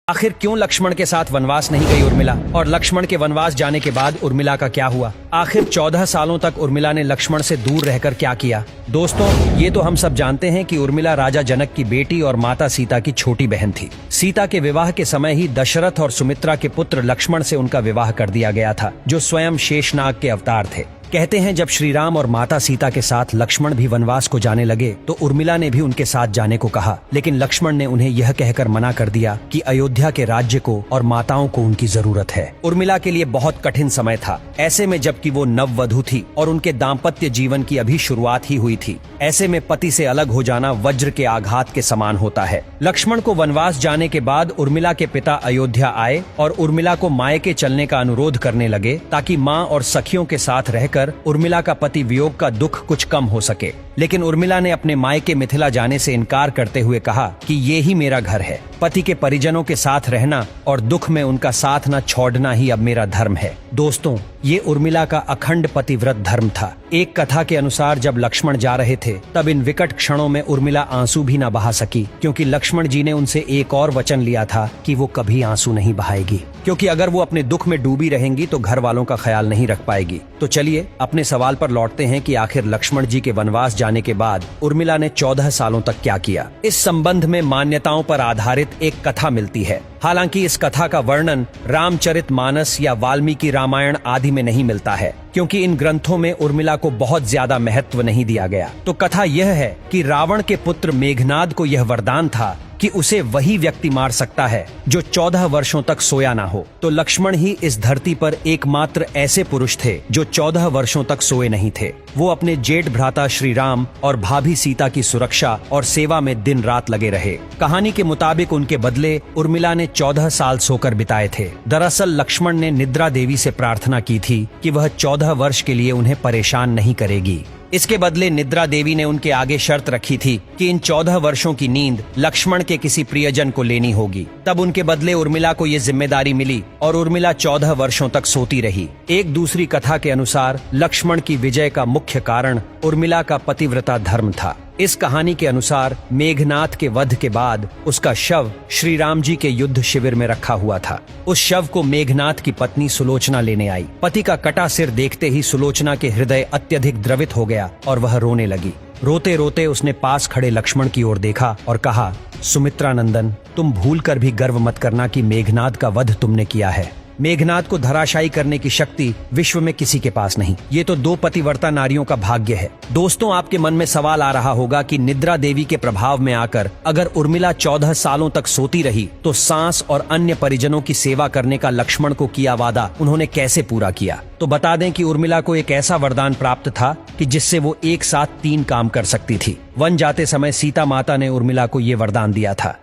आखिर क्यों लक्ष्मण के साथ वनवास नहीं गई उर्मिला, और लक्ष्मण के वनवास जाने के बाद उर्मिला का क्या हुआ? आखिर 14 सालों तक उर्मिला ने लक्ष्मण से दूर रहकर क्या किया? दोस्तों, ये तो हम सब जानते हैं कि उर्मिला राजा जनक की बेटी और माता सीता की छोटी बहन थी। सीता के विवाह के समय ही दशरथ और सुमित्रा के पुत्र लक्ष्मण से उनका विवाह कर दिया गया था, जो स्वयं शेषनाग के अवतार थे। कहते हैं जब श्री राम और माता सीता के साथ लक्ष्मण भी वनवास को जाने लगे तो उर्मिला ने भी उनके साथ जाने को कहा, लेकिन लक्ष्मण ने उन्हें यह कहकर मना कर दिया कि अयोध्या के राज्य को और माताओं को उनकी जरूरत है। उर्मिला के लिए बहुत कठिन समय था, ऐसे में जबकि वो नववधू थी और उनके दाम्पत्य जीवन की अभी शुरुआत ही हुई थी। ऐसे में पति से अलग हो जाना वज्र के आघात के समान होता है। लक्ष्मण को वनवास जाने के बाद उर्मिला के पिता अयोध्या आए और उर्मिला को मायके चलने का अनुरोध करने लगे, ताकि माँ और सखियों के साथ रहकर उर्मिला का पति वियोग का दुख कुछ कम हो सके। लेकिन उर्मिला ने अपने मायके मिथिला जाने से इनकार करते हुए कहा कि ये ही मेरा घर है, पति के परिजनों के साथ रहना और दुख में उनका साथ न छोड़ना ही अब मेरा धर्म है। दोस्तों, ये उर्मिला का अखंड पतिव्रत धर्म था। एक कथा के अनुसार जब लक्ष्मण जा रहे थे तब इन विकट क्षणों में उर्मिला आंसू भी न बहा सकी, क्योंकि लक्ष्मण जी ने उनसे एक और वचन लिया था कि वो कभी आंसू नहीं बहाएगी, क्योंकि अगर वो अपने दुख में डूबी रहेंगी तो घर वालों का ख्याल नहीं रख पाएगी। तो चलिए अपने सवाल पर लौटते हैं कि आखिर लक्ष्मण जी के वनवास जाने के बाद उर्मिला ने 14 सालों तक क्या किया। इस संबंध में मान्यताओं पर आधारित एक कथा मिलती है। हालांकि इस कथा का वर्णन रामचरितमानस या वाल्मीकि रामायण आदि में नहीं मिलता है, क्योंकि इन ग्रंथों में उर्मिला को बहुत ज्यादा महत्व नहीं दिया गया। तो कथा यह है कि रावण के पुत्र मेघनाद को यह वरदान था कि उसे वही व्यक्ति मार सकता है जो 14 वर्षों तक सोया ना हो। तो लक्ष्मण ही इस धरती पर एकमात्र ऐसे पुरुष थे जो 14 वर्षों तक सोए नहीं थे। वो अपने जेठ भ्राता श्री राम और भाभी सीता की सुरक्षा और सेवा में दिन रात लगे रहे। कहानी के मुताबिक उनके बदले उर्मिला ने 14 साल सोकर बिताए थे। दरअसल लक्ष्मण ने निद्रा देवी से प्रार्थना की थी कि वह 14 वर्ष के लिए उन्हें परेशान नहीं करेगी। इसके बदले निद्रा देवी ने उनके आगे शर्त रखी थी कि इन 14 वर्षों की नींद लक्ष्मण के किसी प्रियजन को लेनी होगी। तब उनके बदले उर्मिला को ये जिम्मेदारी मिली और उर्मिला 14 वर्षों तक सोती रही। एक दूसरी कथा के अनुसार लक्ष्मण की विजय का मुख्य कारण उर्मिला का पतिव्रता धर्म था। इस कहानी के अनुसार मेघनाद के वध के बाद उसका शव श्री राम जी के युद्ध शिविर में रखा हुआ था। उस शव को मेघनाद की पत्नी सुलोचना लेने आई। पति का कटा सिर देखते ही सुलोचना के हृदय अत्यधिक द्रवित हो गया और वह रोने लगी। रोते रोते उसने पास खड़े लक्ष्मण की ओर देखा और कहा, सुमित्रा नंदन, तुम भूल कर भी गर्व मत करना कि मेघनाद का वध तुमने किया है। मेघनाद को धराशायी करने की शक्ति विश्व में किसी के पास नहीं। ये तो 2 पतिव्रता नारियों का भाग्य है। दोस्तों, आपके मन में सवाल आ रहा होगा कि निद्रा देवी के प्रभाव में आकर अगर उर्मिला 14 सालों तक सोती रही तो सांस और अन्य परिजनों की सेवा करने का लक्ष्मण को किया वादा उन्होंने कैसे पूरा किया? तो बता दें कि उर्मिला को एक ऐसा वरदान प्राप्त था कि जिससे वो एक साथ 3 काम कर सकती थी। वन जाते समय सीता माता ने उर्मिला को ये वरदान दिया था।